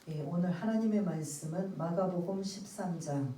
예, 오늘 하나님의 말씀은 마가복음 13장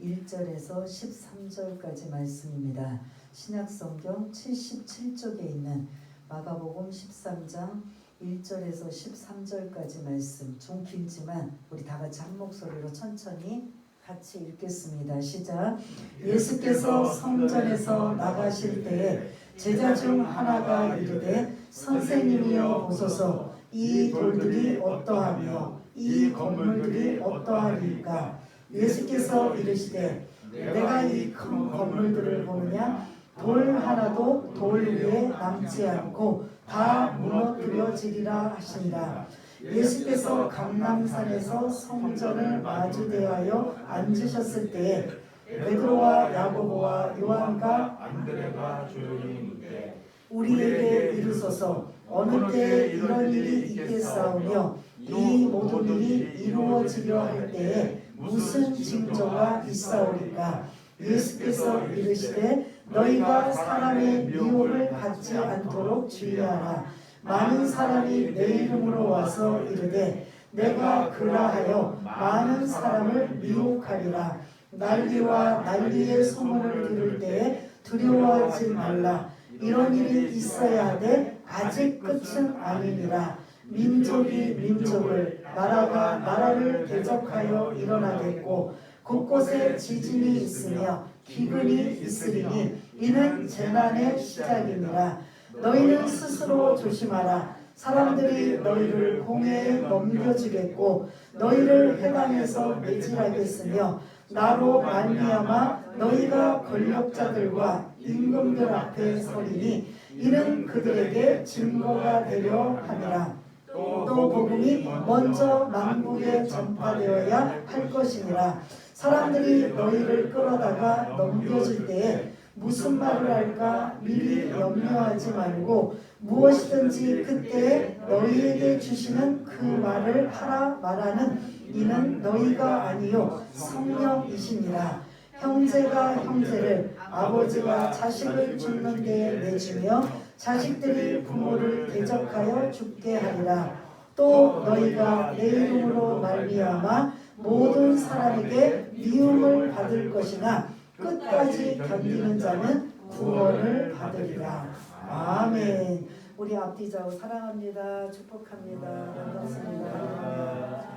1절에서 13절까지 말씀입니다. 신약성경 77쪽에 있는 마가복음 13장 1절에서 13절까지 말씀. 좀 길지만 우리 다 같이 한 목소리로 천천히 같이 읽겠습니다. 시작. 예수께서 성전에서 나가실 때에 제자 중 하나가 이르되 선생님이여 보소서, 이 돌들이 어떠하며 이 건물들이 어떠하리까? 예수께서 이르시되 내가 이 큰 건물들을 보느냐? 돌 하나도 돌 위에 남지 않고 다 무너뜨려지리라 하신다. 예수께서 감람산에서 성전을 마주대하여 앉으셨을 때에 베드로와 야고보와 요한과 안드레가 조용히 묻되 우리에게 이르소서, 어느 때에 이런 일이 있겠사오며 이 모든 일이 이루어지려 할 때에 무슨 징조가 있사오리까? 예수께서 이르시되 너희가 사람의 미혹을 받지 않도록 주의하라. 많은 사람이 내 이름으로 와서 이르되 내가 그라하여 많은 사람을 미혹하리라. 난리와 난리의 소문을 들을 때에 두려워하지 말라. 이런 일이 있어야 하되 아직 끝은 아니니라. 민족이 민족을, 나라가 나라를 대적하여 일어나겠고 곳곳에 지진이 있으며 기근이 있으리니 이는 재난의 시작이니라. 너희는 스스로 조심하라. 사람들이 너희를 공회에 넘겨주겠고 너희를 회당에서 매질하겠으며 나로 말미암아 너희가 권력자들과 임금들 앞에 서리니 이는 그들에게 증거가 되려 함이라. 또 복음이 먼저 만국에 전파되어야 할 것이니라. 사람들이 너희를 끌어다가 넘겨줄 때에 무슨 말을 할까 미리 염려하지 말고 무엇이든지 그때에 너희에게 주시는 그 말을 하라 말하는 이는 너희가 아니요 성령이시니라. 형제가 형제를, 아버지가 자식을 죽는 데에 내주며 자식들이 부모를 대적하여 죽게 하리라. 또 너희가 내 이름으로 말미암아 모든 사람에게 미움을 받을 것이나 끝까지 견디는 자는 구원을 받으리라. 아멘. 우리 앞뒤좌우 사랑합니다. 축복합니다. 반갑습니다.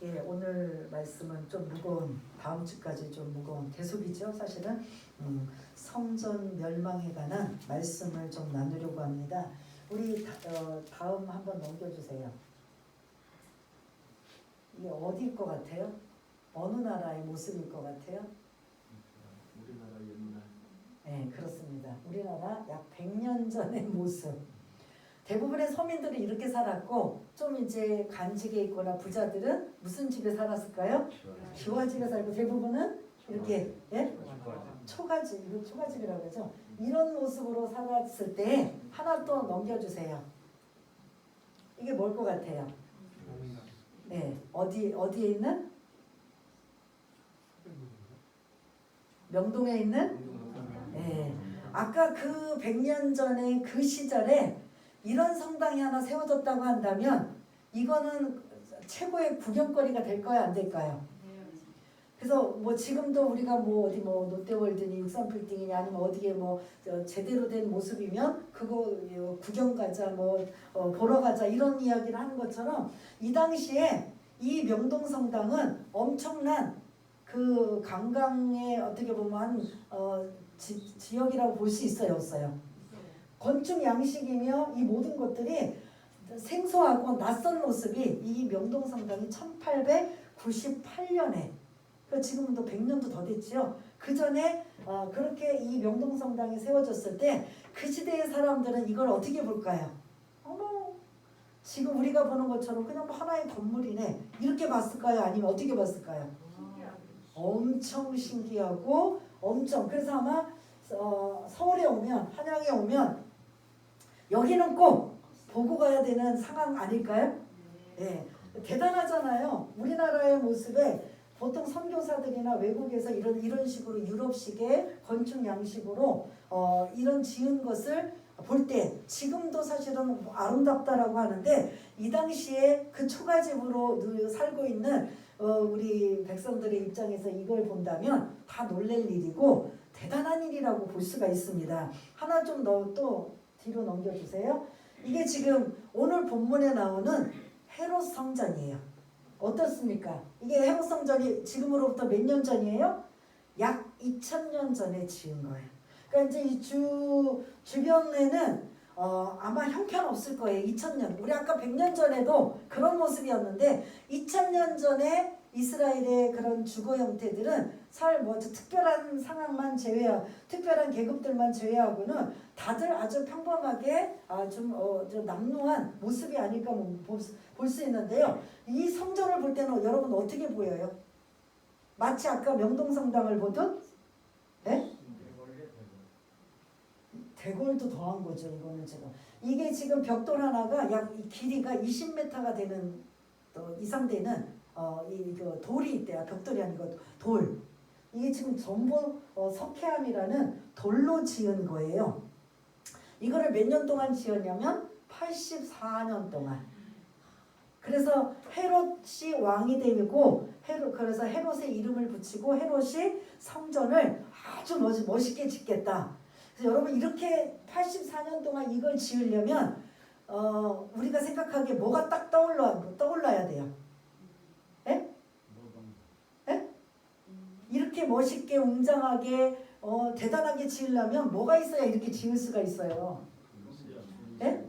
예, 오늘 말씀은 좀 무거운, 다음 주까지 좀 무거운 계속이죠. 사실은 성전 멸망에 관한 말씀을 좀 나누려고 합니다. 우리 다음 한번 넘겨주세요. 이게 어디일 것 같아요? 어느 나라의 모습일 것 같아요? 우리나라 옛날. 네, 그렇습니다. 우리나라 약 100년 전의 모습. 대부분의 서민들은 이렇게 살았고 좀 이제 간직에 있거나 부자들은 무슨 집에 살았을까요? 기와집에 살고 대부분은 이렇게 예? 초가집, 이거 초가집이라고 하죠. 이런 모습으로 살았을 때 하나 또 넘겨주세요. 이게 뭘 것 같아요? 네, 어디에 있는? 명동에 있는? 네, 아까 그 100년 전에 그 시절에 이런 성당이 하나 세워졌다고 한다면 이거는 최고의 구경거리가 될 거야, 안 될까요? 그래서 뭐 지금도 우리가 뭐 어디 뭐 롯데월드니 63빌딩이니 아니면 어디에 뭐 제대로 된 모습이면 그거 구경 가자 뭐 보러 가자 이런 이야기를 하는 것처럼 이 당시에 이 명동 성당은 엄청난 그 관광의 어떻게 보면 지역이라고 볼 수 있어요, 없어요? 건축 양식이며 이 모든 것들이 생소하고 낯선 모습이 이 명동 성당이 1898년에 지금은 또 100년도 더 됐죠. 그 전에 그렇게 이 명동 성당이 세워졌을 때 그 시대의 사람들은 이걸 어떻게 볼까요? 어머, 지금 우리가 보는 것처럼 그냥 뭐 하나의 건물이네 이렇게 봤을까요? 아니면 어떻게 봤을까요? 엄청 신기하고 엄청 그래서 아마 서울에 오면 한양에 오면 여기는 꼭 보고 가야 되는 상황 아닐까요? 네, 대단하잖아요. 우리나라의 모습에 보통 선교사들이나 외국에서 이런 식으로 유럽식의 건축 양식으로 이런 지은 것을 볼 때 지금도 사실은 아름답다라고 하는데 이 당시에 그 초가집으로 늘 살고 있는 우리 백성들의 입장에서 이걸 본다면 다 놀랄 일이고 대단한 일이라고 볼 수가 있습니다. 하나 좀 또 뒤로 넘겨주세요. 이게 지금 오늘 본문에 나오는 헤롯 성전이에요. 어떻습니까? 이게 헤롯 성전이 지금으로부터 몇 년 전이에요? 약 2000년 전에 지은 거예요. 그러니까 이제 이 주변에는 아마 형편없을 거예요. 2000년. 우리 아까 100년 전에도 그런 모습이었는데 2000년 전에 이스라엘의 그런 주거 형태들은 특별한 상황만 제외하고 특별한 계급들만 제외하고는 다들 아주 평범하게 좀 남루한 모습이 아닐까 볼 수 있는데요. 이 성전을 볼 때는 여러분 어떻게 보여요? 마치 아까 명동성당을 보듯? 네? 대궐도 더한 거죠. 이거는 지금 이게 지금 벽돌 하나가 약 길이가 20m가 되는 이상 되는 그 돌이 있대요. 벽돌이 아니고 돌. 이게 지금 전부 석회암이라는 돌로 지은 거예요. 이거를 몇 년 동안 지었냐면 84년 동안. 그래서 헤롯이 왕이 되고 그래서 헤롯의 이름을 붙이고 헤롯이 성전을 아주 멋있게 짓겠다. 그래서 여러분 이렇게 84년 동안 이걸 지으려면 우리가 생각하기에 뭐가 딱 떠올라야 돼요. 예? 예? 이렇게 멋있게 웅장하게 대단하게 지으려면 뭐가 있어야 이렇게 지을 수가 있어요. 예?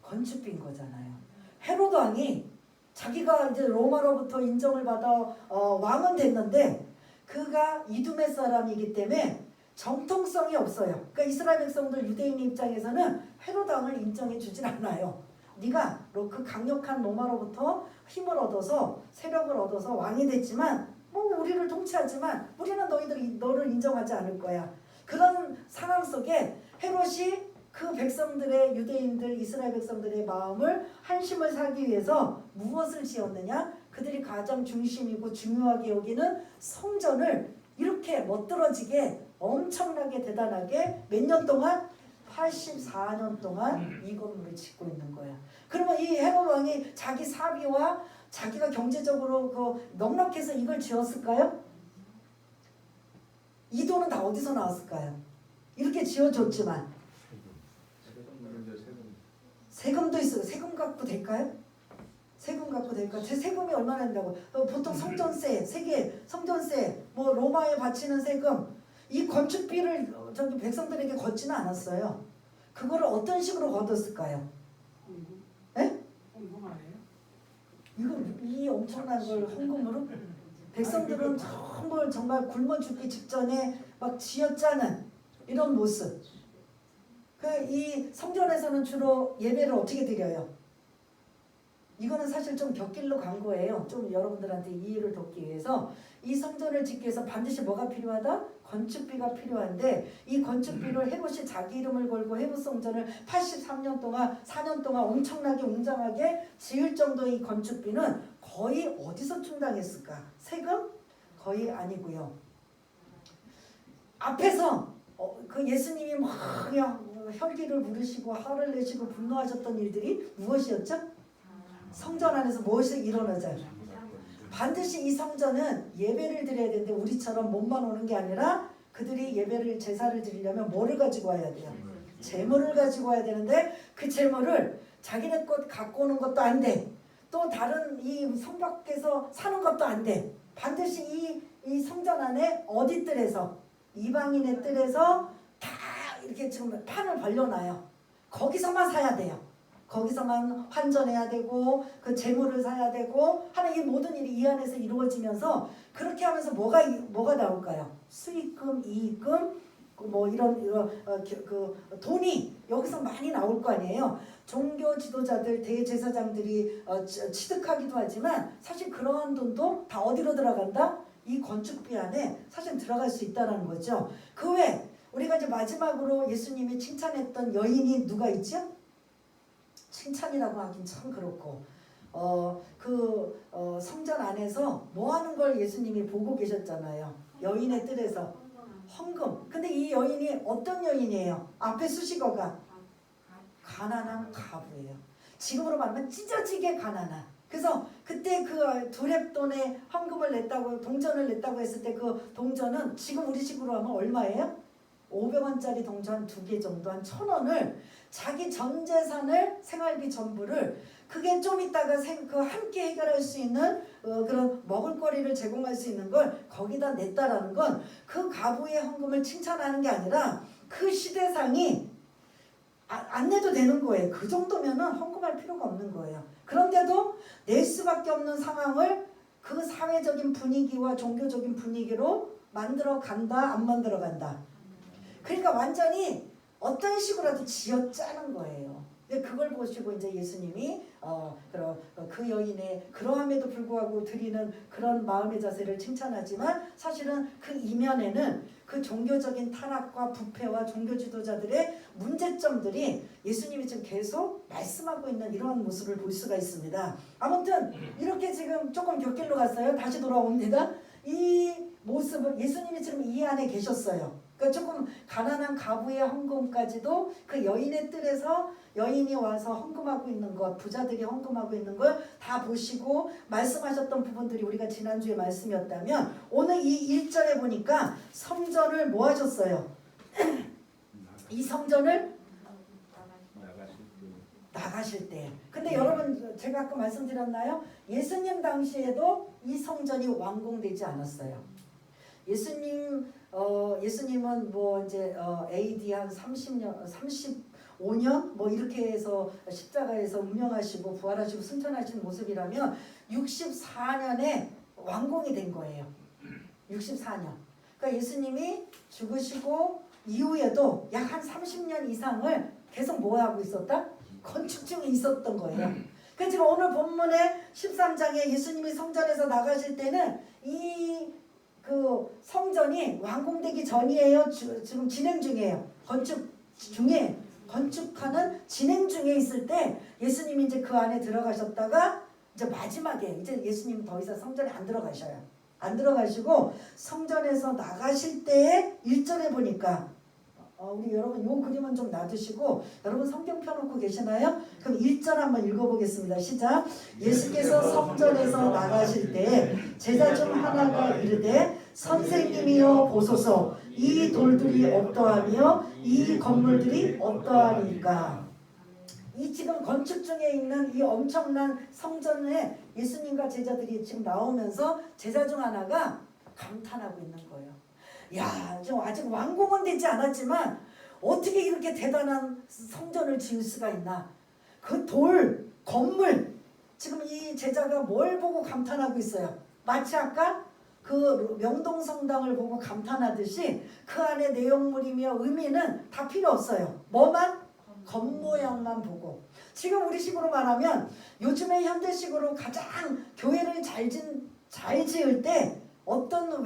건축비인 거잖아요. 헤롯 왕이 자기가 이제 로마로부터 인정을 받아 왕은 됐는데 그가 이두메 사람이기 때문에 정통성이 없어요. 그러니까 이스라엘 백성들 유대인 입장에서는 헤롯 왕을 인정해 주질 않아요. 네가 그 강력한 로마로부터 힘을 얻어서 세력을 얻어서 왕이 됐지만 우리를 통치하지만 우리는 너를 인정하지 않을 거야. 그런 상황 속에 헤롯이 그 백성들의 유대인들 이스라엘 백성들의 마음을 한심을 사기 위해서 무엇을 지었느냐? 그들이 가장 중심이고 중요하게 여기는 성전을 이렇게 멋들어지게 엄청나게 대단하게 몇 년 동안? 84년 동안 이 건물을 짓고 있는 거야. 그러면 이 헤롯 왕이 자기 사비와 자기가 경제적으로 넉넉해서 이걸 지었을까요? 이 돈은 다 어디서 나왔을까요? 이렇게 지어줬지만 세금도 있어요. 세금 갖고 될까요? 세금 갖고 될까? 제 세금이 얼마나 된다고? 보통 성전세, 세계 성전세, 로마에 바치는 세금, 이 건축비를 저기 백성들에게 걷지는 않았어요. 그거를 어떤 식으로 걷었을까요? 예? 이 엄청난 걸 헌금으로? 백성들은 정말 굶어 죽기 직전에 막 쥐어짜는 이런 모습. 이 성전에서는 주로 예배를 어떻게 드려요? 이거는 사실 좀 곁길로 간 거예요. 좀 여러분들한테 이해를 돕기 위해서 이 성전을 짓기 위해서 반드시 뭐가 필요하다? 건축비가 필요한데 이 건축비를 헤롯이 자기 이름을 걸고 헤롯 성전을 83년 동안 4년 동안 엄청나게 웅장하게 지을 정도의 이 건축비는 거의 어디서 충당했을까? 세금? 거의 아니고요. 앞에서 그 예수님이 막 혈기를 부르시고 화를 내시고 분노하셨던 일들이 무엇이었죠? 성전 안에서 무엇이 일어나죠? 반드시 이 성전은 예배를 드려야 되는데 우리처럼 몸만 오는 게 아니라 그들이 예배를 제사를 드리려면 뭐를 가지고 와야 돼요? 재물을 가지고 와야 되는데 그 재물을 자기네 것 갖고 오는 것도 안 돼. 또 다른 이 성 밖에서 사는 것도 안 돼. 반드시 이 성전 안에 어디 뜰에서 이방인의 뜰에서 다 이렇게 지금 판을 벌려놔요. 거기서만 사야 돼요. 거기서만 환전해야 되고 그 재물을 사야 되고 하는 이 모든 일이 이 안에서 이루어지면서 그렇게 하면서 뭐가 나올까요? 수익금, 이익금, 이런 그 돈이 여기서 많이 나올 거 아니에요. 종교 지도자들, 대제사장들이 취득하기도 하지만 사실 그러한 돈도 다 어디로 들어간다? 이 건축비 안에 사실 들어갈 수 있다는 거죠. 그 외에 우리가 이제 마지막으로 예수님이 칭찬했던 여인이 누가 있죠? 칭찬이라고 하긴 참 그렇고 성전 안에서 뭐 하는 걸 예수님이 보고 계셨잖아요. 여인의 뜰에서 헌금. 근데 이 여인이 어떤 여인이에요? 앞에 수식어가 가난한 가부예요. 지금으로 말하면 찢어지게 가난한. 그래서 그때 그 두렙돈에 헌금을 냈다고 동전을 냈다고 했을 때 그 동전은 지금 우리식으로 하면 얼마예요? 500원짜리 동전 2개 정도 한 1,000원을 자기 전 재산을 생활비 전부를 그게 좀 있다가 그 함께 해결할 수 있는 그런 먹을거리를 제공할 수 있는 걸 거기다 냈다라는 건 그 가부의 헌금을 칭찬하는 게 아니라 그 시대상이 안 내도 되는 거예요. 그 정도면은 헌금할 필요가 없는 거예요. 그런데도 낼 수밖에 없는 상황을 그 사회적인 분위기와 종교적인 분위기로 만들어 간다, 안 만들어 간다. 그러니까 완전히 어떤 식으로라도 쥐어짜는 거예요. 근데 그걸 보시고 이제 예수님이 그 여인의 그러함에도 불구하고 드리는 그런 마음의 자세를 칭찬하지만 사실은 그 이면에는 그 종교적인 타락과 부패와 종교 지도자들의 문제점들이 예수님이 지금 계속 말씀하고 있는 이런 모습을 볼 수가 있습니다. 아무튼 이렇게 지금 조금 곁길로 갔어요. 다시 돌아옵니다. 이 모습을 예수님이 지금 이 안에 계셨어요. 그러니까 조금 가난한 가부의 헌금까지도 그 여인의 뜰에서 여인이 와서 헌금하고 있는 것, 부자들이 헌금하고 있는 걸 다 보시고 말씀하셨던 부분들이 우리가 지난주에 말씀이었다면 오늘 이 1절에 보니까 성전을 뭐 하셨어요? 이 성전을 나가실 때. 근데 여러분 제가 아까 말씀드렸나요? 예수님 당시에도 이 성전이 완공되지 않았어요. 예수님은 뭐 이제 AD 한 30년, 35년 뭐 이렇게 해서 십자가에서 운명하시고 부활하시고 승천하신 모습이라면 64년에 완공이 된 거예요. 64년. 그러니까 예수님이 죽으시고 이후에도 약 한 30년 이상을 계속 뭐 하고 있었다? 건축 중에 있었던 거예요. 그래서 지금 오늘 본문의 13장에 예수님이 성전에서 나가실 때는 이 그 성전이 완공되기 전이에요. 지금 진행 중이에요. 건축하는 진행 중에 있을 때 예수님이 이제 그 안에 들어가셨다가 이제 마지막에 이제 예수님 더 이상 성전에 안 들어가셔요. 안 들어가시고 성전에서 나가실 때에 1절에 보니까 우리 여러분 요 그림은 좀 놔두시고 여러분 성경 펴놓고 계시나요? 그럼 1절 한번 읽어보겠습니다. 시작. 예수께서 성전에서 나가실 때 제자 중 하나가 이르되 선생님이여 보소서 이 돌들이 어떠하며 이 건물들이 어떠하니까. 이 지금 건축 중에 있는 이 엄청난 성전에 예수님과 제자들이 지금 나오면서 제자 중 하나가 감탄하고 있는 거예요. 야, 좀 아직 완공은 되지 않았지만 어떻게 이렇게 대단한 성전을 지을 수가 있나? 그 돌, 건물, 지금 이 제자가 뭘 보고 감탄하고 있어요? 마치 아까 그 명동성당을 보고 감탄하듯이 그 안에 내용물이며 의미는 다 필요 없어요. 뭐만? 겉모양만 보고. 지금 우리식으로 말하면 요즘에 현대식으로 가장 교회를 잘 지을 때 어떤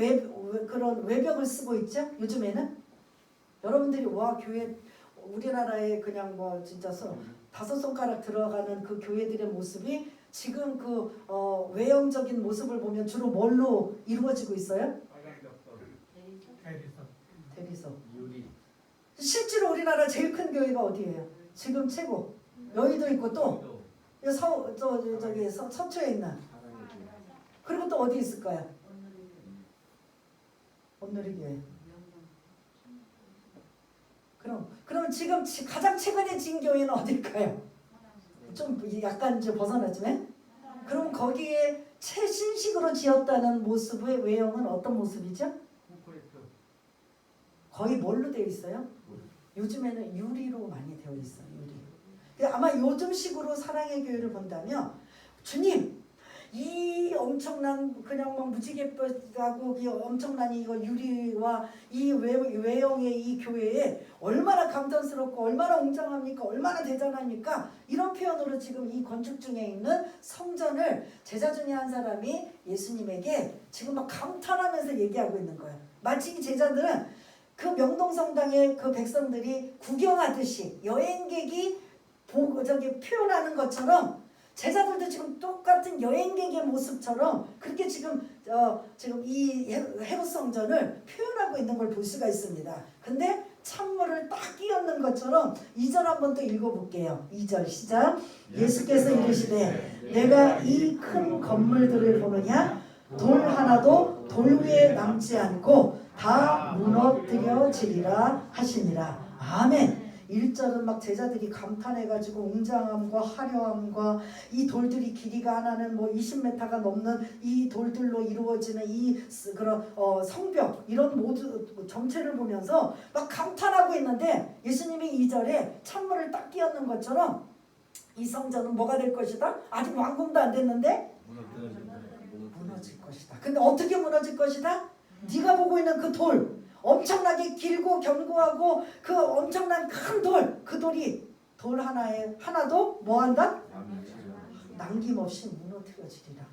그런 외벽을 쓰고 있죠? 요즘에는 여러분들이 와 교회 우리나라에 그냥 뭐 진짜 5손가락 들어가는 그 교회들의 모습이 지금 그 외형적인 모습을 보면 주로 뭘로 이루어지고 있어요? 대리석. 유리. 실제로 우리나라 제일 큰 교회가 어디예요? 지금 최고. 여의도 있고 또 저기 서초에 있는. 그리고 또 어디 있을까요? 온누리교회. 그럼 지금 가장 최근에 진 교회는 어딜까요? 좀 약간 이제 벗어나지만 그럼 거기에 최신식으로 지었다는 모습의 외형은 어떤 모습이죠? 거의 뭘로 되어 있어요? 요즘에는 유리로 많이 되어 있어요. 유리. 아마 요즘식으로 사랑의 교회를 본다면 주님 이 엄청난 그냥 막 무지개빛하고 이 엄청난 이거 유리와 이 외형의 이 교회에 얼마나 감탄스럽고 얼마나 웅장합니까? 얼마나 대단합니까? 이런 표현으로 지금 이 건축 중에 있는 성전을 제자 중에 한 사람이 예수님에게 지금 막 감탄하면서 얘기하고 있는 거예요. 마치 이 제자들은 그 명동성당의 그 백성들이 구경하듯이 여행객이 표현하는 것처럼 제자들도 지금 똑같은 여행객의 모습처럼 그렇게 지금 지금 이 헤롯 성전을 표현하고 있는 걸 볼 수가 있습니다. 근데 찬물을 딱 끼얹는 것처럼 2절 한번 또 읽어볼게요. 2절 시작. 예수께서 이르시되 내가 이 큰 건물들을 보느냐 돌 하나도 돌 위에 남지 않고 다 무너뜨려지리라 하시니라. 아멘. 1절은 막 제자들이 감탄해가지고 웅장함과 화려함과 이 돌들이 길이가 하나는 뭐 20m가 넘는 이 돌들로 이루어지는 이 그런 성벽 이런 모두 전체를 보면서 막 감탄하고 있는데 예수님이 2절에 찬물을 딱 끼얹는 것처럼 이 성전은 뭐가 될 것이다? 아직 완공도 안 됐는데 무너질 것이다. 근데 어떻게 무너질 것이다? 네가 보고 있는 그 돌 엄청나게 길고 견고하고 그 엄청난 큰 돌, 그 돌이 돌 하나에 하나도 뭐한다? 남김없이 무너뜨려지리라.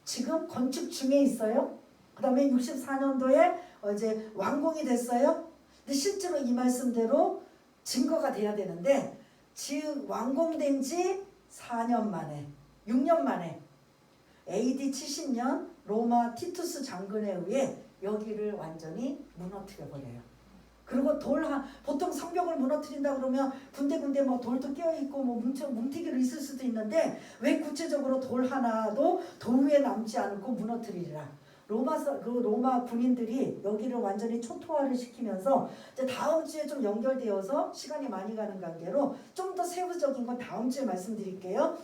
지금 건축 중에 있어요. 그 다음에 64년도에 이제 완공이 됐어요. 근데 실제로 이 말씀대로 증거가 돼야 되는데 즉 완공된 지 4년 만에 6년 만에 AD 70년 로마 티투스 장군에 의해 여기를 완전히 무너뜨려 버려요. 그리고 보통 성벽을 무너뜨린다 그러면 군데군데 뭐 돌도 끼어 있고 뭐 뭉티기로 있을 수도 있는데 왜 구체적으로 돌 하나도 돌 위에 남지 않고 무너뜨리리라. 로마 군인들이 여기를 완전히 초토화를 시키면서 이제 다음 주에 좀 연결되어서 시간이 많이 가는 관계로 좀 더 세부적인 건 다음 주에 말씀드릴게요.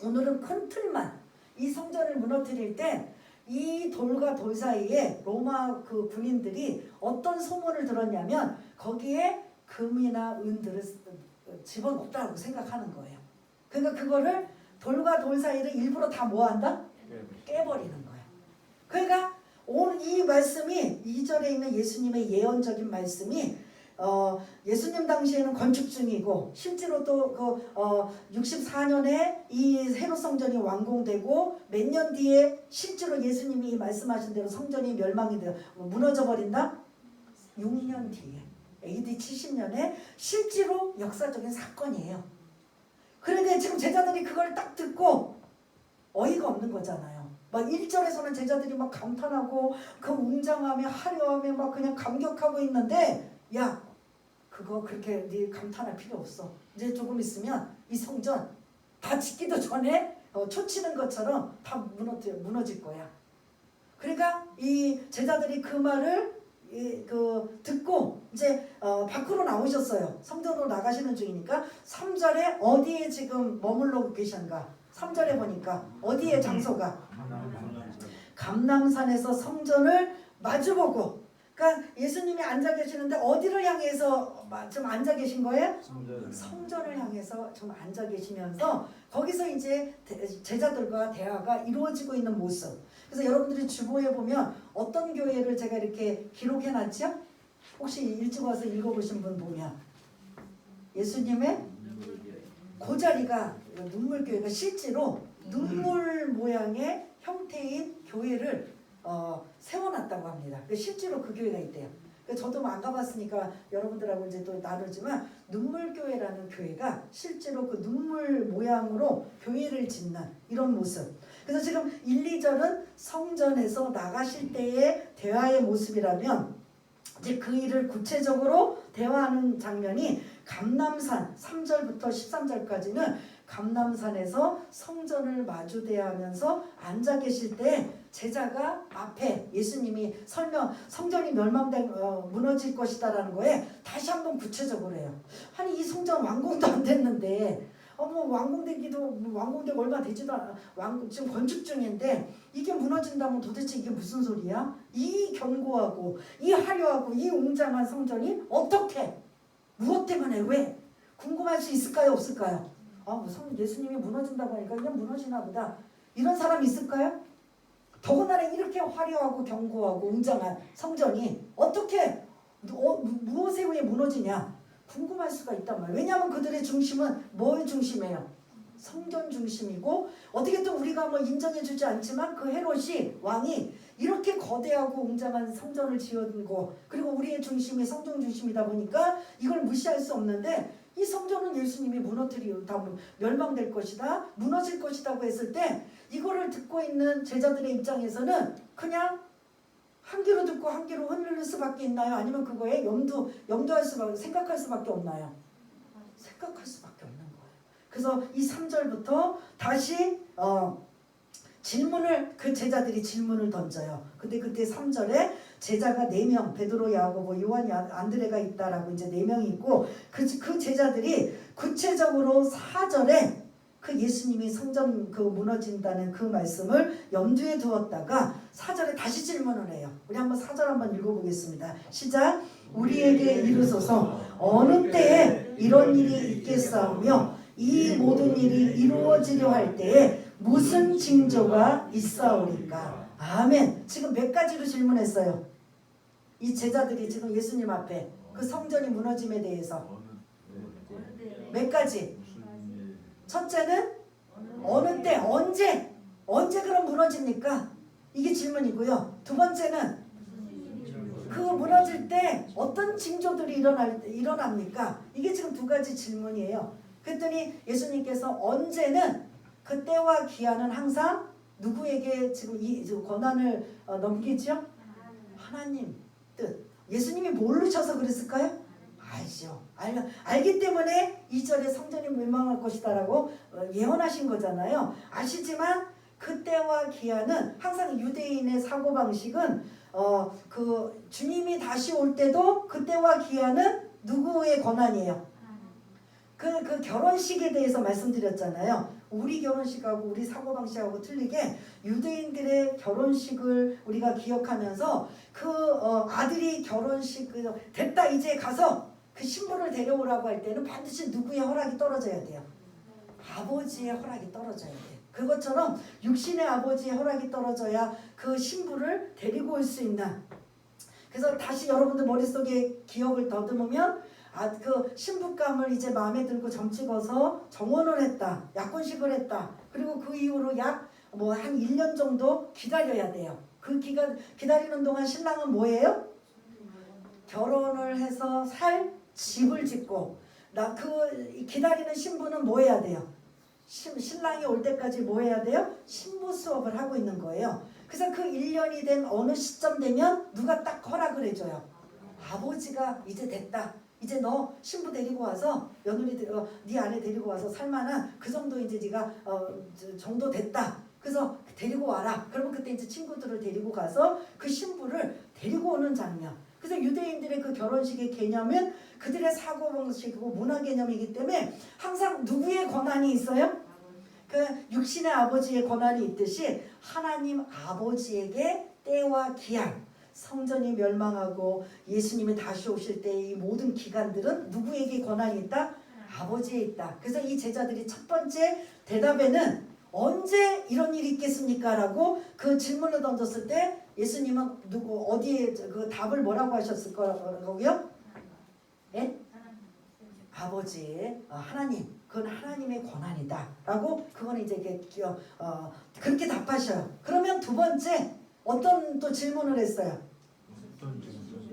오늘은 큰 틀만 이 성전을 무너뜨릴 때 이 돌과 돌 사이에 로마 그 군인들이 어떤 소문을 들었냐면 거기에 금이나 은들을 집어넣었다고 생각하는 거예요. 그러니까 그거를 돌과 돌 사이를 일부러 다 뭐한다? 깨버리는 거예요. 그러니까 오늘 이 말씀이 2절에 있는 예수님의 예언적인 말씀이 예수님 당시에는 건축 중이고 실제로 또 64년에 이 헤롯 성전이 완공되고 몇 년 뒤에 실제로 예수님이 말씀하신 대로 성전이 멸망이 되어 무너져 버린다? 6년 뒤에 AD 70년에 실제로 역사적인 사건이에요. 그런데 지금 제자들이 그걸 딱 듣고 어이가 없는 거잖아요. 막 1절에서는 제자들이 막 감탄하고 그 웅장함에 화려함에 막 그냥 감격하고 있는데 야 그거 그렇게 네 감탄할 필요 없어. 이제 조금 있으면 이 성전 다 짓기도 전에 초치는 것처럼 다 무너질 거야. 그러니까 이 제자들이 그 말을 듣고 이제 밖으로 나오셨어요. 성전으로 나가시는 중이니까 3절에 어디에 지금 머물러 계신가? 3절에 보니까 어디에 장소가? 감람산에서 성전을 마주보고 그러니까 예수님이 앉아 계시는데 어디를 향해서 좀 앉아 계신 거예요? 성전을 향해서 좀 앉아 계시면서 거기서 이제 제자들과 대화가 이루어지고 있는 모습. 그래서 여러분들이 주보에 보면 어떤 교회를 제가 이렇게 기록해 놨죠? 혹시 일찍 와서 읽어보신 분 보면 예수님의 그 자리가 눈물교회가 실제로 눈물 모양의 형태인 교회를 세워놨다고 합니다. 실제로 그 교회가 있대요. 저도 안 가봤으니까 여러분들하고 이제 또 나누지만 눈물교회라는 교회가 실제로 그 눈물 모양으로 교회를 짓는 이런 모습. 그래서 지금 1, 2절은 성전에서 나가실 때의 대화의 모습이라면 이제 그 일을 구체적으로 대화하는 장면이 감람산 3절부터 13절까지는 감람산에서 성전을 마주대하면서 앉아 계실 때 제자가 앞에 예수님이 성전이 무너질 것이다라는 거에 다시 한번 구체적으로 해요. 아니 이 성전 완공도 안 됐는데 완공되고 얼마 되지도 않아 지금 건축 중인데 이게 무너진다면 도대체 이게 무슨 소리야? 이 견고하고 이 화려하고 이 웅장한 성전이 어떻게 무엇 때문에 왜 궁금할 수 있을까요 없을까요? 예수님이 무너진다고 하니까 그냥 무너지나 보다 이런 사람 있을까요? 더군다나 이렇게 화려하고 견고하고 웅장한 성전이 어떻게 무엇에 의해 무너지냐 궁금할 수가 있단 말이에요. 왜냐하면 그들의 중심은 뭘 중심이에요? 성전 중심이고 어떻게 또 우리가 인정해주지 않지만 그 헤롯이 왕이 이렇게 거대하고 웅장한 성전을 지은 거 그리고 우리의 중심이 성전 중심이다 보니까 이걸 무시할 수 없는데 이 성전은 예수님이 다 멸망될 것이다, 무너질 것이라고 했을 때 이거를 듣고 있는 제자들의 입장에서는 그냥 한 귀로 듣고 한 귀로 흘릴 수밖에 있나요? 아니면 그거에 염두할 수밖에, 생각할 수밖에 없나요? 생각할 수밖에 없는 거예요. 그래서 이 3절부터 다시 질문을, 그 제자들이 질문을 던져요. 근데 그때 3절에 제자가 4명, 베드로, 야고보, 요한, 안드레가 있다라고 이제 4명이 있고, 그 제자들이 구체적으로 4절에 그 예수님이 성전 그 무너진다는 그 말씀을 염두에 두었다가 4절에 다시 질문을 해요. 우리 한번 4절 한번 읽어보겠습니다. 시작. 우리에게 이르소서 어느 때에 이런 일이 있겠사오며 이 모든 일이 이루어지려 할 때에 무슨 징조가 있사오리까? 아멘. 지금 몇 가지로 질문했어요. 이 제자들이 지금 예수님 앞에 그 성전이 무너짐에 대해서 몇 가지? 첫째는 어느 때, 언제 그럼 무너집니까? 이게 질문이고요. 두 번째는 그 무너질 때 어떤 징조들이 일어납니까? 이게 지금 두 가지 질문이에요. 그랬더니 예수님께서 언제는 그 때와 기한은 항상 누구에게 지금 이 권한을 넘기죠? 하나님 뜻. 예수님이 모르셔서 그랬을까요? 알죠. 알기 때문에 2절에 성전이 멸망할 것이다라고 예언하신 거잖아요. 아시지만 그 때와 기한은 항상 유대인의 사고방식은 그 주님이 다시 올 때도 그 때와 기한은 누구의 권한이에요? 그 결혼식에 대해서 말씀드렸잖아요. 우리 결혼식하고 우리 사고방식하고 틀리게 유대인들의 결혼식을 우리가 기억하면서 그 아들이 결혼식 됐다 이제 가서 그 신부를 데려오라고 할 때는 반드시 누구의 허락이 떨어져야 돼요? 아버지의 허락이 떨어져야 돼요. 그것처럼 육신의 아버지의 허락이 떨어져야 그 신부를 데리고 올 수 있는. 그래서 다시 여러분들 머릿속에 기억을 더듬으면 그 신부감을 이제 마음에 들고 점 찍어서 정혼을 했다. 약혼식을 했다. 그리고 그 이후로 약 한 1년 정도 기다려야 돼요. 그 기다리는 동안 신랑은 뭐예요? 결혼을 해서 살 집을 짓고 그 기다리는 신부는 뭐 해야 돼요? 신랑이 올 때까지 뭐 해야 돼요? 신부 수업을 하고 있는 거예요. 그래서 그 1년이 된 어느 시점 되면 누가 딱 허락을 해줘요. 아버지가 이제 됐다. 이제 너 신부 데리고 와서 며느리 네 아내 데리고 와서 살만한 그 정도 이제 네가 정도 됐다. 그래서 데리고 와라. 그러면 그때 이제 친구들을 데리고 가서 그 신부를 데리고 오는 장면. 그래서 유대인들의 그 결혼식의 개념은 그들의 사고방식이고 문화 개념이기 때문에 항상 누구의 권한이 있어요? 그 육신의 아버지의 권한이 있듯이 하나님 아버지에게 때와 기한, 성전이 멸망하고 예수님이 다시 오실 때 이 모든 기간들은 누구에게 권한이 있다? 아버지에 있다. 그래서 이 제자들이 첫 번째 대답에는 언제 이런 일이 있겠습니까? 라고 그 질문을 던졌을 때 예수님은 어디에 그 답을 뭐라고 하셨을 거고요? 예? 아버지, 하나님, 그건 하나님의 권한이다. 라고 그건 이제 그렇게 답하셔요. 그러면 두 번째 어떤 또 질문을 했어요?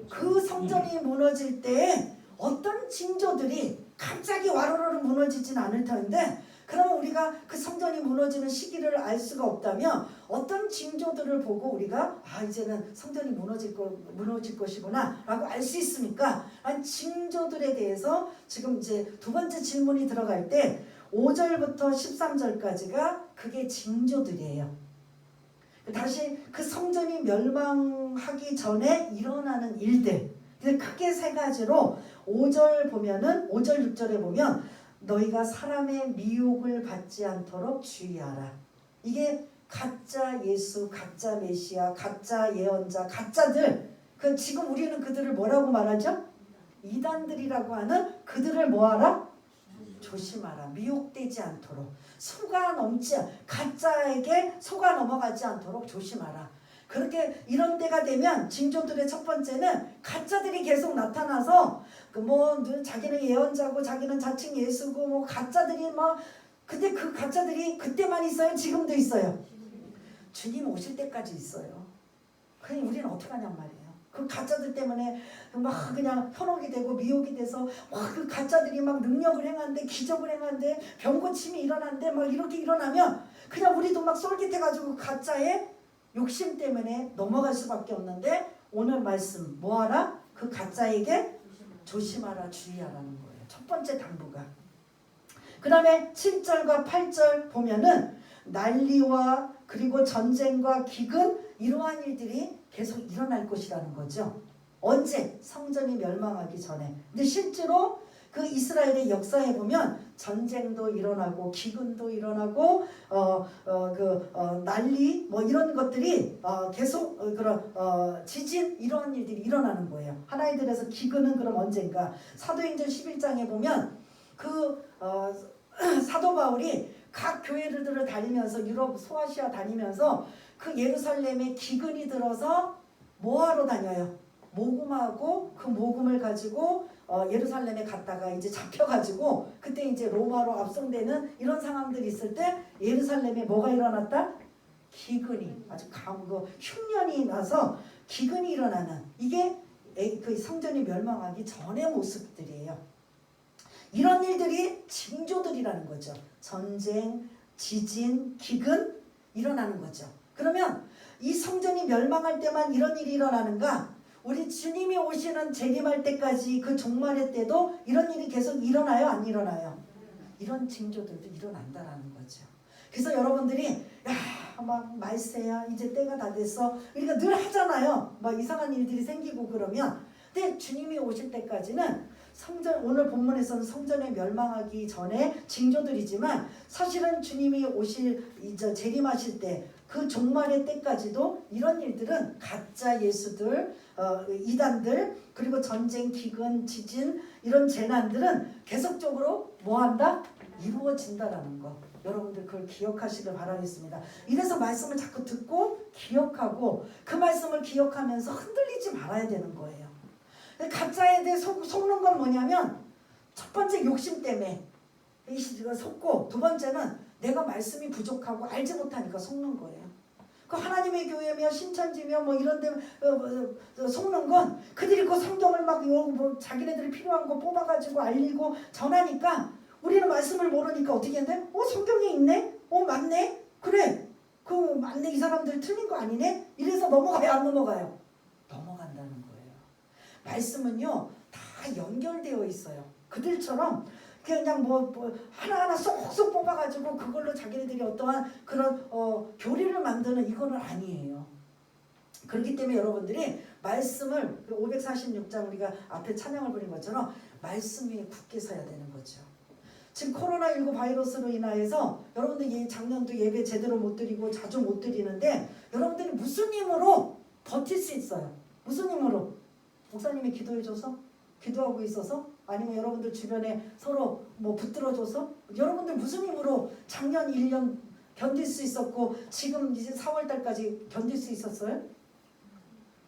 그 성전이 무너질 때 어떤 징조들이 갑자기 와로로로 무너지진 않을 텐데 그러면 우리가 그 성전이 무너지는 시기를 알 수가 없다면 어떤 징조들을 보고 우리가 이제는 성전이 무너질 것이구나 라고 알 수 있습니까? 징조들에 대해서 지금 이제 두 번째 질문이 들어갈 때 5절부터 13절까지가 그게 징조들이에요. 다시 그 성전이 멸망하기 전에 일어나는 일들. 크게 세 가지로 5절 보면은 5절 6절에 보면 너희가 사람의 미혹을 받지 않도록 주의하라. 이게 가짜 예수, 가짜 메시아, 가짜 예언자, 가짜들. 지금 우리는 그들을 뭐라고 말하죠? 이단들이라고 하는 그들을 뭐하라? 조심하라. 미혹되지 않도록. 가짜에게 속아 넘어가지 않도록 조심하라. 그렇게 이런 때가 되면 징조들의 첫 번째는 가짜들이 계속 나타나서 자기는 예언자고 자기는 자칭 예수고 가짜들이 근데 그 가짜들이 그때만 있어요? 지금도 있어요? 주님 오실 때까지 있어요. 그럼 우리는 어떻게 하냔 말이에요. 그 가짜들 때문에 막 그냥 현혹이 되고 미혹이 돼서 막 그 가짜들이 막 능력을 행하는데 기적을 행하는데 병 고침이 일어나는데 막 이렇게 일어나면 그냥 우리도 막 쏠깃해가지고 가짜의 욕심 때문에 넘어갈 수밖에 없는데 오늘 말씀 뭐하라? 그 가짜에게 조심하라 주의하라는 거예요. 첫 번째 당부가. 그 다음에 7절과 8절 보면은 난리와 그리고 전쟁과 기근 이러한 일들이 계속 일어날 것이라는 거죠. 언제? 성전이 멸망하기 전에. 근데 실제로 그 이스라엘의 역사에 보면 전쟁도 일어나고 기근도 일어나고 난리 뭐 이런 것들이 계속 지진 이런 일들이 일어나는 거예요. 하나의 들에서 기근은 그럼 언젠가? 사도행전 11장에 보면 사도 바울이 각 교회들을 다니면서 유럽 소아시아 다니면서 그 예루살렘에 기근이 들어서 뭐하러 다녀요? 모금하고 그 모금을 가지고 예루살렘에 갔다가 이제 잡혀가지고 그때 이제 로마로 압송되는 이런 상황들이 있을 때 예루살렘에 뭐가 일어났다? 기근이 아주 흉년이 나서 기근이 일어나는 이게 그 성전이 멸망하기 전의 모습들이에요. 이런 일들이 징조들이라는 거죠. 전쟁, 지진, 기근 일어나는 거죠. 그러면 이 성전이 멸망할 때만 이런 일이 일어나는가? 우리 주님이 오시는 재림할 때까지 그 종말의 때도 이런 일이 계속 일어나요? 안 일어나요? 이런 징조들도 일어난다라는 거죠. 그래서 여러분들이 막 말세야 이제 때가 다 됐어. 우리가 늘 하잖아요. 막 이상한 일들이 생기고 그러면 근데 주님이 오실 때까지는 성전 오늘 본문에서는 성전에 멸망하기 전에 징조들이지만 사실은 주님이 오실 이제 재림하실 때 그 종말의 때까지도 이런 일들은 가짜 예수들, 이단들 그리고 전쟁, 기근, 지진 이런 재난들은 계속적으로 뭐한다? 이루어진다라는 거. 여러분들 그걸 기억하시길 바라겠습니다. 이래서 말씀을 자꾸 듣고 기억하고 그 말씀을 기억하면서 흔들리지 말아야 되는 거예요. 가짜에 대해 속는 건 뭐냐면 첫 번째 욕심 때문에 속고 두 번째는 내가 말씀이 부족하고 알지 못하니까 속는 거예요. 그 하나님의 교회며 신천지며 뭐 이런 데 속는 건 그들이 그 성경을 막 자기네들이 필요한 거 뽑아가지고 알리고 전하니까 우리는 말씀을 모르니까 어떻게 했는데 성경에 있네? 맞네? 그래 맞네 이 사람들 틀린 거 아니네? 이래서 넘어가요 안 넘어가요? 넘어간다는 거예요. 말씀은요 다 연결되어 있어요. 그들처럼 그냥 뭐 하나하나 쏙쏙 뽑아가지고 그걸로 자기네들이 어떠한 그런 교리를 만드는 이거는 아니에요. 그렇기 때문에 여러분들이 말씀을 546장 우리가 앞에 찬양을 부린 것처럼 말씀 위에 굳게 서야 되는 거죠. 지금 코로나19 바이러스로 인하여서 여러분들 작년도 예배 제대로 못 드리고 자주 못 드리는데 여러분들이 무슨 힘으로 버틸 수 있어요? 무슨 힘으로? 목사님이 기도해줘서? 기도하고 있어서? 아니면 여러분들 주변에 서로 뭐 붙들어줘서? 여러분들 무슨 힘으로 작년 1년 견딜 수 있었고 지금 이제 4월달까지 견딜 수 있었어요?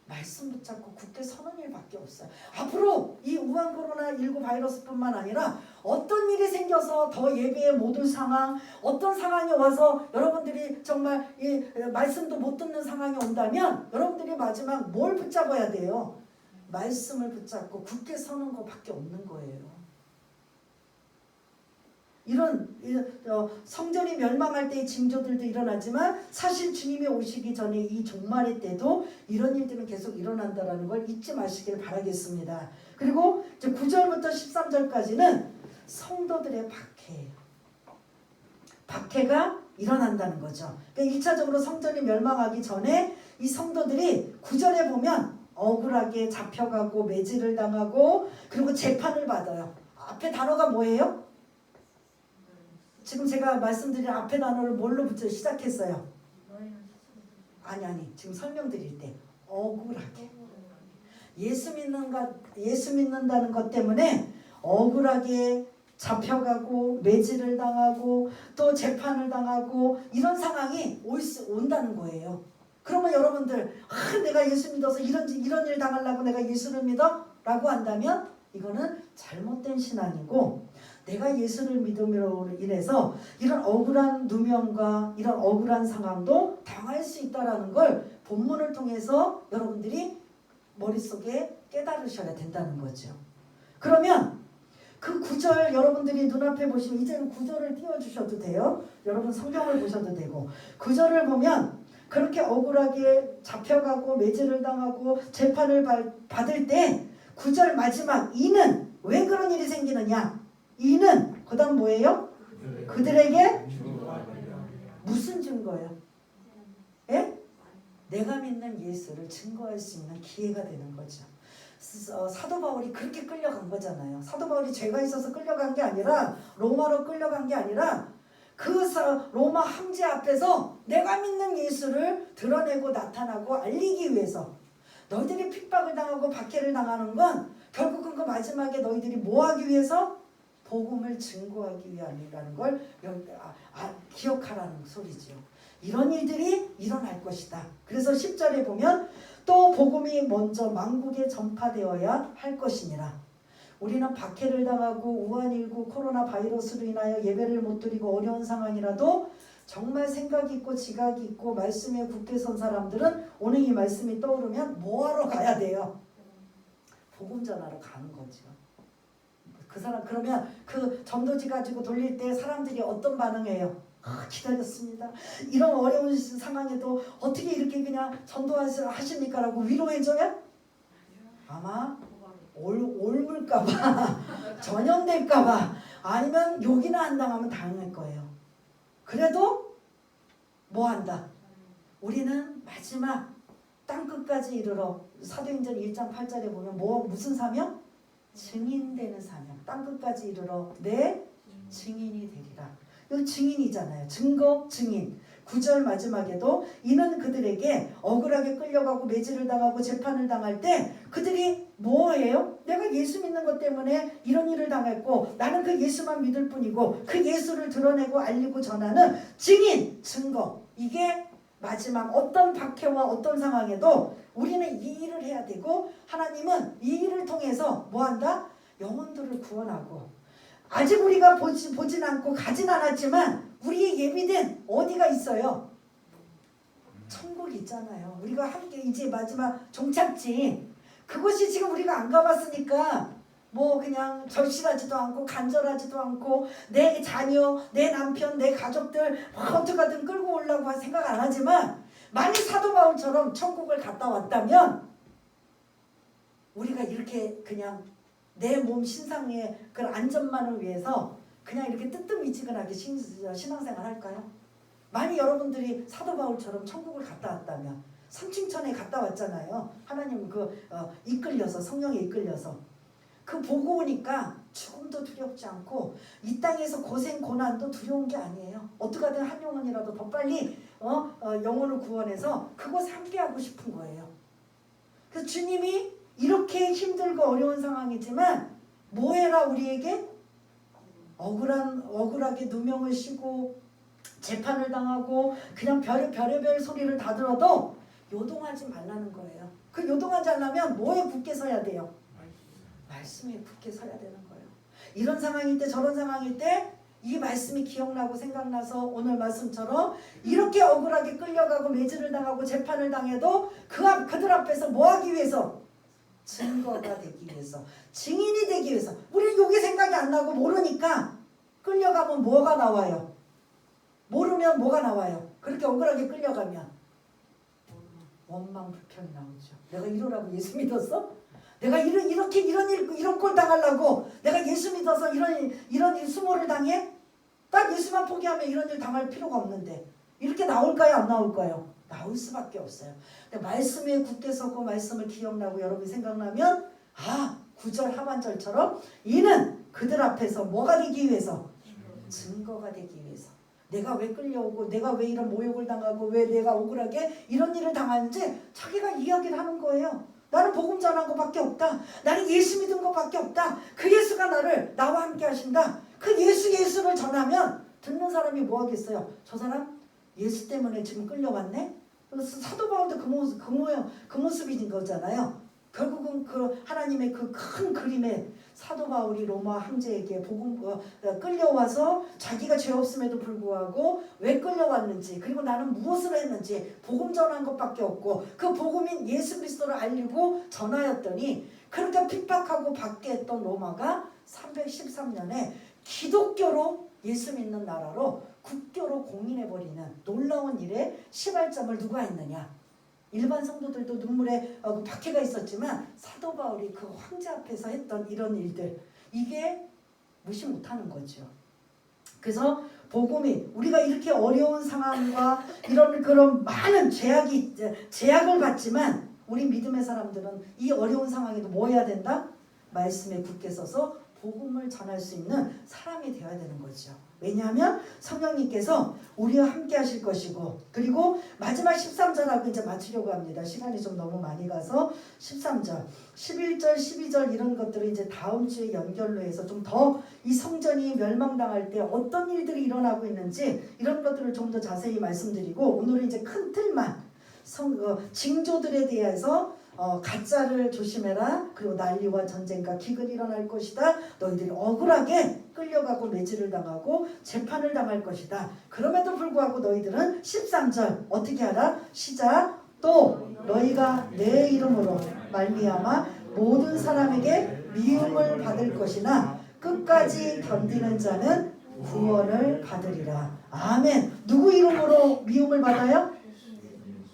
말씀 붙잡고 굳게 서는 일밖에 없어요. 앞으로 이 우한 코로나19 바이러스뿐만 아니라 어떤 일이 생겨서 더 예배에 못 올 상황, 어떤 상황이 와서 여러분들이 정말 이 말씀도 못 듣는 상황이 온다면 여러분들이 마지막 뭘 붙잡아야 돼요? 말씀을 붙잡고 굳게 서는 것밖에 없는 거예요. 이런 성전이 멸망할 때의 징조들도 일어나지만 사실 주님이 오시기 전에 이 종말의 때도 이런 일들은 계속 일어난다는 걸 잊지 마시길 바라겠습니다. 그리고 이제 9절부터 13절까지는 성도들의 박해예요. 박해가 일어난다는 거죠. 그러니까 1차적으로 성전이 멸망하기 전에 이 성도들이 9절에 보면 억울하게 잡혀가고 매질을 당하고 그리고 재판을 받아요. 앞에 단어가 뭐예요? 지금 제가 말씀드린 앞에 단어를 뭘로 붙여 시작했어요? 아니 지금 설명드릴 때 억울하게 예수 믿는다는 것 때문에 억울하게 잡혀가고 매질을 당하고 또 재판을 당하고 이런 상황이 온다는 거예요. 그러면 여러분들 내가 예수 믿어서 이런 일 당하려고 내가 예수를 믿어? 라고 한다면 이거는 잘못된 신앙이고 내가 예수를 믿음으로 인해서 이런 억울한 누명과 이런 억울한 상황도 당할 수 있다는 걸 본문을 통해서 여러분들이 머릿속에 깨달으셔야 된다는 거죠. 그러면 그 구절 여러분들이 눈앞에 보시면 이제는 구절을 띄워주셔도 돼요. 여러분 성경을 보셔도 되고 구절을 보면 그렇게 억울하게 잡혀가고 매질을 당하고 재판을 받을 때 구절 마지막 이는 왜 그런 일이 생기느냐? 이는 그 다음 뭐예요? 그들에게 무슨 증거예요? 예? 내가 믿는 예수를 증거할 수 있는 기회가 되는 거죠. 사도 바울이 그렇게 끌려간 거잖아요. 사도 바울이 죄가 있어서 끌려간 게 아니라 로마로 끌려간 게 아니라 그 로마 황제 앞에서 내가 믿는 예수를 드러내고 나타나고 알리기 위해서 너희들이 핍박을 당하고 박해를 당하는 건 결국은 그 마지막에 너희들이 뭐 하기 위해서? 복음을 증거하기 위함이라는 걸 기억하라는 소리죠. 이런 일들이 일어날 것이다. 그래서 10절에 보면 또 복음이 먼저 만국에 전파되어야 할 것이니라. 우리는 박해를 당하고 우한일구 코로나 바이러스로 인하여 예배를 못 드리고 어려운 상황이라도 정말 생각 있고 지각 있고 말씀에 굳게 선 사람들은 오늘 이 말씀이 떠오르면 뭐하러 가야 돼요? 복음 전하러 가는 거죠. 그 사람 그러면 그 전도지 가지고 돌릴 때 사람들이 어떤 반응해요? 기다렸습니다. 이런 어려운 상황에도 어떻게 이렇게 그냥 전도하십니까? 라고 위로해줘요? 아마 옮을까봐 전염될까봐 아니면 욕이나 안 당하면 당할 거예요. 그래도 뭐 한다? 우리는 마지막 땅끝까지 이르러 사도행전 1장 8절에 보면 무슨 사명? 증인되는 사명. 땅끝까지 이르러 내 증인이 되리라. 이 증인이잖아요. 증거, 증인. 9절 마지막에도 이는 그들에게 억울하게 끌려가고 매질을 당하고 재판을 당할 때 그들이 뭐예요? 내가 예수 믿는 것 때문에 이런 일을 당했고 나는 그 예수만 믿을 뿐이고 그 예수를 드러내고 알리고 전하는 증인, 증거. 이게 마지막 어떤 박해와 어떤 상황에도 우리는 이 일을 해야 되고 하나님은 이 일을 통해서 뭐한다? 영혼들을 구원하고 아직 우리가 보진 않고 가진 않았지만 우리의 예비된 어디가 있어요? 천국이 있잖아요. 우리가 함께 이제 마지막 종착지 그곳이 지금 우리가 안 가봤으니까 뭐 그냥 절실하지도 않고 간절하지도 않고 내 자녀, 내 남편, 내 가족들 어떻게든 끌고 오려고 생각 안 하지만 만약 사도 바울처럼 천국을 갔다 왔다면 우리가 이렇게 그냥 내 몸 신상의 그 안전만을 위해서 그냥 이렇게 뜨뜻미지근하게 신앙생활 할까요? 만약 여러분들이 사도 바울처럼 천국을 갔다 왔다면 삼층천에 갔다 왔잖아요. 하나님 이끌려서 성령에 이끌려서 그 보고 오니까 죽음도 두렵지 않고 이 땅에서 고생 고난도 두려운 게 아니에요. 어떻게든 한 영혼이라도 더 빨리 영혼을 구원해서 그곳에 함께하고 싶은 거예요. 그래서 주님이 이렇게 힘들고 어려운 상황이지만 뭐 해라 우리에게? 억울하게 누명을 씌고 재판을 당하고 그냥 별의별 소리를 다 들어도 요동하지 말라는 거예요. 그 요동하지 않으면 뭐에 굳게 서야 돼요? 말씀에 굳게 서야 되는 거예요. 이런 상황일 때 저런 상황일 때 이 말씀이 기억나고 생각나서 오늘 말씀처럼 이렇게 억울하게 끌려가고 매질을 당하고 재판을 당해도 그들 앞에서 뭐 하기 위해서? 증거가 되기 위해서, 증인이 되기 위해서. 우리는 여기 생각이 안 나고 모르니까 끌려가면 뭐가 나와요? 모르면 뭐가 나와요? 그렇게 억울하게 끌려가면 원망 불평이 나오죠. 내가 이러라고 예수 믿었어? 내가 이런 꼴 당하려고 내가 예수 믿어서 이런 수모를 당해? 딱 예수만 포기하면 이런 일 당할 필요가 없는데 이렇게 나올까요? 안 나올까요? 나올 수밖에 없어요. 근데 말씀에 굳게 서고 말씀을 기억나고 여러분이 생각나면 9절 하반절처럼 이는 그들 앞에서 뭐가 되기 위해서? 증거가 되기 위해서. 내가 왜 끌려오고 내가 왜 이런 모욕을 당하고 왜 내가 억울하게 이런 일을 당하는지 자기가 이야기를 하는 거예요. 나는 복음 전한 것밖에 없다. 나는 예수 믿은 것밖에 없다. 그 예수가 나와 함께 하신다. 그 예수를 전하면 듣는 사람이 뭐 하겠어요? 저 사람 예수 때문에 지금 끌려왔네? 사도 바울도 그 모습인 거잖아요. 결국은 그 하나님의 그 큰 그림에 사도 바울이 로마 황제에게 복음 끌려와서 자기가 죄 없음에도 불구하고 왜 끌려왔는지, 그리고 나는 무엇을 했는지 복음 전한 것밖에 없고 그 복음인 예수 그리스도를 알리고 전하였더니 그렇게 핍박하고 받게 했던 로마가 313년에 기독교로 예수 믿는 나라로 국교로 공인해버리는 놀라운 일에 시발점을 누가 했느냐. 일반 성도들도 눈물에 박해가 있었지만 사도 바울이 그 황제 앞에서 했던 이런 일들, 이게 무시 못하는 거죠. 그래서 복음이, 우리가 이렇게 어려운 상황과 이런 그런 많은 제약을 받지만 우리 믿음의 사람들은 이 어려운 상황에도 뭐 해야 된다? 말씀에 굳게 서서 복음을 전할 수 있는 사람이 되어야 되는 거죠. 왜냐하면 성령님께서 우리와 함께 하실 것이고, 그리고 마지막 13절하고 이제 맞추려고 합니다. 시간이 좀 너무 많이 가서 13절, 11절, 12절 이런 것들을 이제 다음 주에 연결로 해서 좀 더 이 성전이 멸망당할 때 어떤 일들이 일어나고 있는지 이런 것들을 좀 더 자세히 말씀드리고, 오늘은 이제 큰 틀만 징조들에 대해서 가짜를 조심해라. 그리고 난리와 전쟁과 기근이 일어날 것이다. 너희들이 억울하게 끌려가고 매질을 당하고 재판을 당할 것이다. 그럼에도 불구하고 너희들은 13절 어떻게 하라? 시작. 또 너희가 내 이름으로 말미암아 모든 사람에게 미움을 받을 것이나 끝까지 견디는 자는 구원을 받으리라. 아멘. 누구 이름으로 미움을 받아요?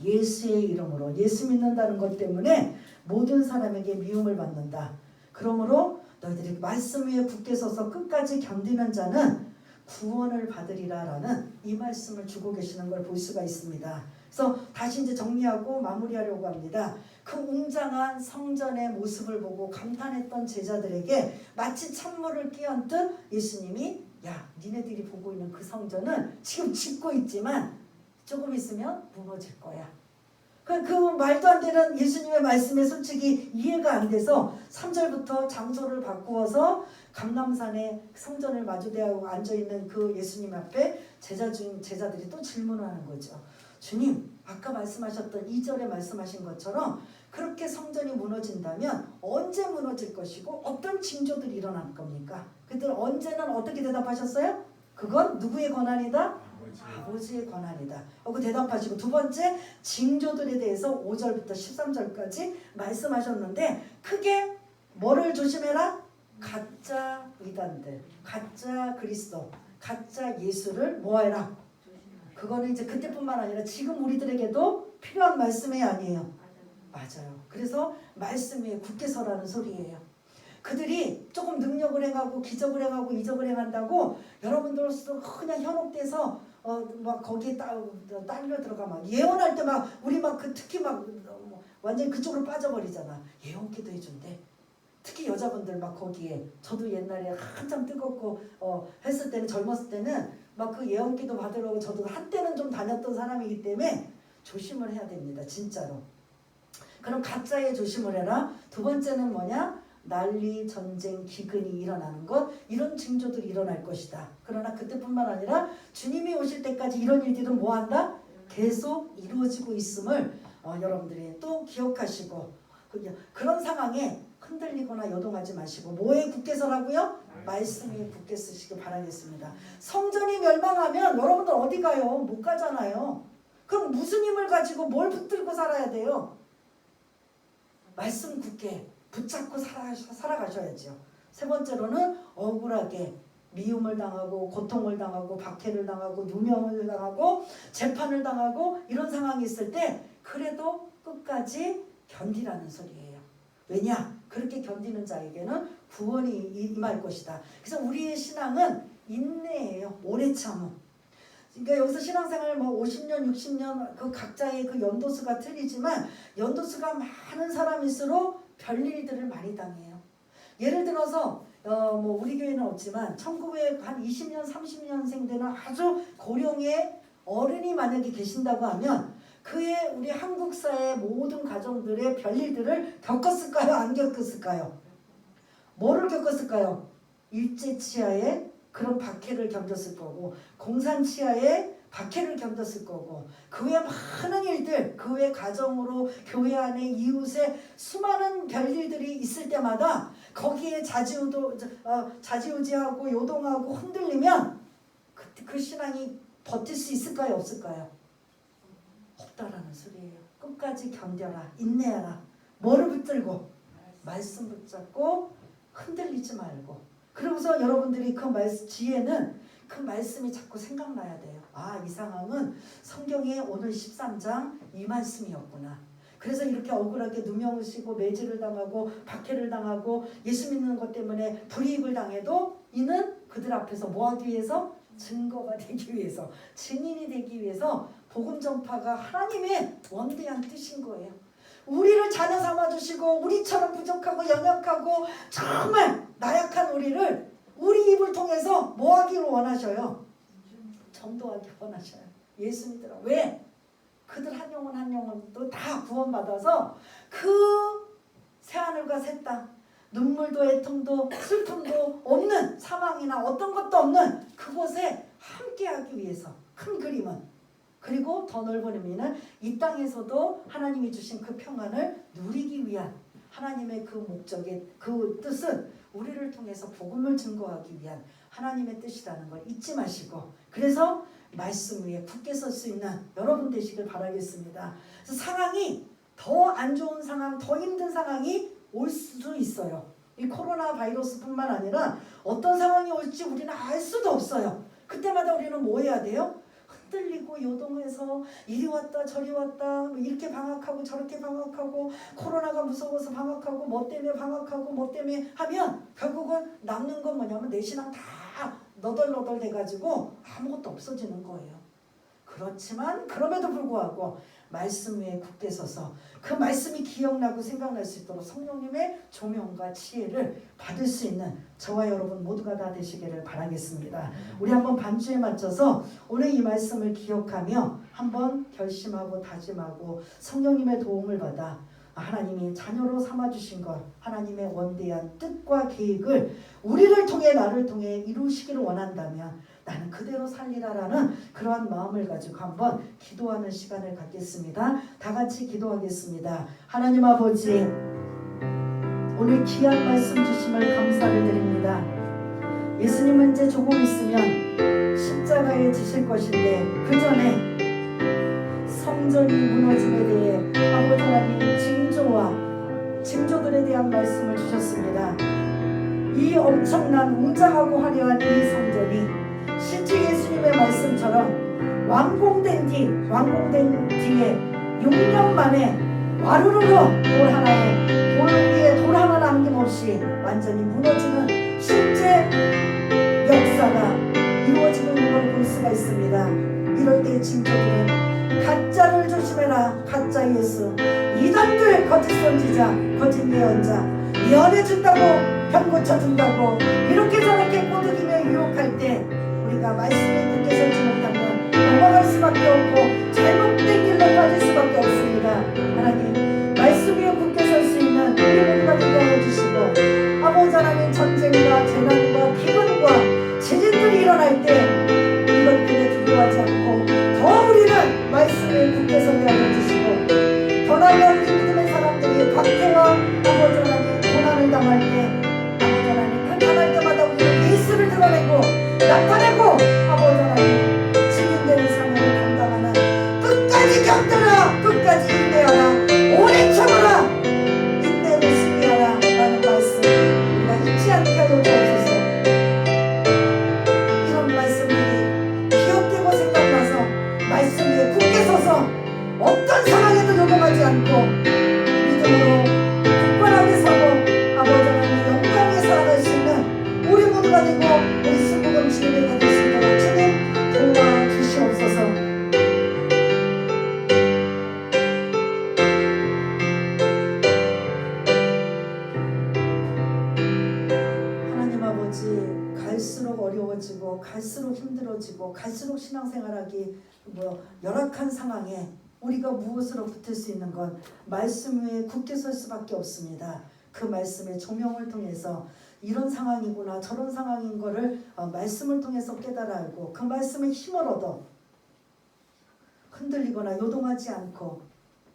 예수의 이름으로. 예수 믿는다는 것 때문에 모든 사람에게 미움을 받는다. 그러므로 너희들이 말씀 위에 굳게 서서 끝까지 견디는 자는 구원을 받으리라 라는 이 말씀을 주고 계시는 걸 볼 수가 있습니다. 그래서 다시 이제 정리하고 마무리하려고 합니다. 그 웅장한 성전의 모습을 보고 감탄했던 제자들에게 마치 찬물을 끼얹듯 예수님이, 야, 니네들이 보고 있는 그 성전은 지금 짓고 있지만 조금 있으면 무너질 거야. 그 말도 안 되는 예수님의 말씀에 솔직히 이해가 안 돼서 3절부터 장소를 바꾸어서 감람산에 성전을 마주대하고 앉아있는 그 예수님 앞에 제자들이 또 질문을 하는 거죠. 주님, 아까 말씀하셨던 2절에 말씀하신 것처럼 그렇게 성전이 무너진다면 언제 무너질 것이고 어떤 징조들이 일어날 겁니까? 그들 언제는 어떻게 대답하셨어요? 그건 누구의 권한이다? 아버지의 권한이다. 하고 대답하시고, 두 번째 징조들에 대해서 5절부터 13절까지 말씀하셨는데, 크게 뭐를 조심해라? 가짜 이단들, 가짜 그리스도, 가짜 예수를 뭐해라? 그거는 이제 그때뿐만 아니라 지금 우리들에게도 필요한 말씀이 아니에요. 맞아요. 그래서 말씀 위에 굳게 서라는 소리예요. 그들이 조금 능력을 행하고 기적을 행하고 이적을 행한다고 여러분들도 그냥 현혹돼서 막 거기에 딸려 들어가 막 예언할 때 막 우리 막 그 특히 막 완전히 그쪽으로 빠져버리잖아. 예언기도 해준대. 특히 여자분들 막 거기에, 저도 옛날에 한참 뜨겁고 했을 때는, 젊었을 때는 막 그 예언기도 받으러 저도 한때는 좀 다녔던 사람이기 때문에 조심을 해야 됩니다. 진짜로. 그럼 가짜에 조심을 해라. 두 번째는 뭐냐? 난리, 전쟁, 기근이 일어나는 것, 이런 징조들이 일어날 것이다. 그러나 그때뿐만 아니라 주님이 오실 때까지 이런 일들은 뭐한다? 계속 이루어지고 있음을 여러분들이 또 기억하시고, 그런 상황에 흔들리거나 요동하지 마시고 뭐에 굳게 서라고요? 말씀에 굳게 쓰시길 바라겠습니다. 성전이 멸망하면 여러분들 어디 가요? 못 가잖아요. 그럼 무슨 힘을 가지고 뭘 붙들고 살아야 돼요? 말씀 굳게 붙잡고 살아가셔야죠. 세 번째로는 억울하게 미움을 당하고 고통을 당하고 박해를 당하고 누명을 당하고 재판을 당하고 이런 상황이 있을 때 그래도 끝까지 견디라는 소리예요. 왜냐? 그렇게 견디는 자에게는 구원이 임할 것이다. 그래서 우리의 신앙은 인내예요. 오래 참음. 그러니까 여기서 신앙생활 50년, 60년 그 각자의 그 연도수가 틀리지만 연도수가 많은 사람일수록 별일들을 많이 당해요. 예를 들어서 우리 교회는 없지만 1920년, 30년생 되는 아주 고령의 어른이 만약에 계신다고 하면 그의 우리 한국 사회의 모든 가정들의 별일들을 겪었을까요? 안 겪었을까요? 뭐를 겪었을까요? 일제치하의 그런 박해를 견뎠을 거고 공산치하의 박해를 견뎠을 거고 그 외 많은 일들 그 외 가정으로 교회 안에 이웃에 수많은 별일들이 있을 때마다 거기에 자지우지하고 요동하고 흔들리면 그 신앙이 버틸 수 있을까요 없을까요? 없다라는 소리예요. 끝까지 견뎌라 인내하라 뭐를 붙들고 말씀 붙잡고 흔들리지 말고 그러고서 여러분들이 그 지혜는 그 말씀이 자꾸 생각나야 돼요. 아, 이 상황은 성경의 오늘 13장 이 말씀이었구나. 그래서 이렇게 억울하게 누명을 씌고 매질을 당하고 박해를 당하고 예수 믿는 것 때문에 불이익을 당해도 이는 그들 앞에서 뭐 하기 위해서? 증거가 되기 위해서 증인이 되기 위해서 복음 전파가 하나님의 원대한 뜻인 거예요. 우리를 자녀 삼아주시고 우리처럼 부족하고 연약하고 정말 나약한 우리를 우리 입을 통해서 뭐 하기를 원하셔요? 전도하기 원하셔요. 예수 믿으라. 왜? 그들 한 영혼 한 영혼도 다 구원받아서 그 새하늘과 새 땅 눈물도 애통도 슬픔도 없는 사망이나 어떤 것도 없는 그곳에 함께하기 위해서 큰 그림은 그리고 더 넓은 의미는 이 땅에서도 하나님이 주신 그 평안을 누리기 위한 하나님의 그 목적의 그 뜻은 우리를 통해서 복음을 증거하기 위한 하나님의 뜻이라는 걸 잊지 마시고 그래서 말씀 위에 굳게 설 수 있는 여러분 되시길 바라겠습니다. 그래서 상황이 더 안 좋은 상황, 더 힘든 상황이 올 수도 있어요. 이 코로나 바이러스뿐만 아니라 어떤 상황이 올지 우리는 알 수도 없어요. 그때마다 우리는 뭐 해야 돼요? 흔들리고 요동해서 이리 왔다 저리 왔다 이렇게 방학하고 저렇게 방학하고 코로나가 무서워서 방학하고 뭐 때문에 방학하고 뭐 때문에 하면 결국은 남는 건 뭐냐면 내 신앙 다 너덜너덜 돼가지고 아무것도 없어지는 거예요. 그렇지만 그럼에도 불구하고 말씀 위에 굳게 서서 그 말씀이 기억나고 생각날 수 있도록 성령님의 조명과 지혜를 받을 수 있는 저와 여러분 모두가 다 되시기를 바라겠습니다. 우리 한번 반주에 맞춰서 오늘 이 말씀을 기억하며 한번 결심하고 다짐하고 성령님의 도움을 받아 하나님이 자녀로 삼아주신 것 하나님의 원대한 뜻과 계획을 우리를 통해 나를 통해 이루시기를 원한다면 나는 그대로 살리라라는 그러한 마음을 가지고 한번 기도하는 시간을 갖겠습니다. 다 같이 기도하겠습니다. 하나님 아버지 오늘 귀한 말씀 주심을 감사를 드립니다. 예수님은 이제 조금 있으면 십자가에 지실 것인데 그 전에 성전이 무너짐에 대해 아버지 하나님 징조와 징조들에 대한 말씀을 주셨습니다. 이 엄청난 웅장하고 화려한 이 성전이 실제 예수님의 말씀처럼 완공된 뒤에 6년 만에 와르르르 돌 위에 돌 하나 남김없이 완전히 무너지는 실제 역사가 이루어지고 있는 걸 볼 수가 있습니다. 이럴 때 징조들은 가짜를 조심해라. 가짜 예수, 이단들 거짓 선지자, 거짓 예언자, 예언해준다고 병 고쳐준다고 이렇게 저렇게 꼬드기며 유혹할 때 우리가 말씀에 굳게 서지 못하면 넘어갈 수밖에 없고 잘못된 길로 빠질 수밖에 없습니다. 하나님 말씀 위에 굳게 설 수 있는 우리 모두가 되게 해주시고 아버지 하나님 전쟁과 재난과 기근과 지진들이 일어날 때 이것 때문에 두려워하지 않고 더 우리는 말씀에 굳게 서게 하여 주시고 더 나아가 우리 믿음의 사람들이 박해와 아버지 하나님 고난을 당할 때 아버지 하나님 나타날 때마다 우리는 예수를 드러내고 나타내고 아버지 하나님 증인되는 상황을 감당하는 끝까지 견뎌라 끝까지 인내하라 오래 참으라 인내로 승리하라 라는 말씀 우리가 잊지 않게 하여 주옵소서. 이런 말씀들이 기억되고 생각나서 말씀 위에 굳게 서서 어떤 상황에도 요동하지 않고 믿음으로 굳건하게 서고 아버지 하나님 영광에 살아갈 수 있는 우리 모두가 되고 우리 수복음 주님의 되시도록 주님 도와주시옵소서. 하나님 아버지 갈수록 어려워지고 갈수록 힘들어지고 갈수록 신앙생활하기 열악한 상황에 우리가 무엇으로 붙을 수 있는 건 말씀 위에 굳게 설 수밖에 없습니다. 그 말씀의 조명을 통해서 이런 상황이구나 저런 상황인 거를 말씀을 통해서 깨달아 알고 그 말씀의 힘을 얻어 흔들리거나 요동하지 않고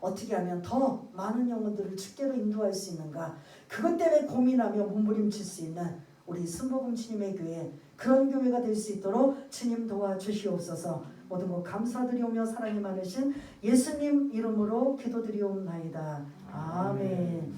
어떻게 하면 더 많은 영혼들을 주께로 인도할 수 있는가, 그것 때문에 고민하며 몸부림칠 수 있는 우리 순복음 주님의 교회, 그런 교회가 될 수 있도록 주님 도와주시옵소서. 모든 것 감사드리오며 사랑이 많으신 예수님 이름으로 기도드리옵나이다. 아멘.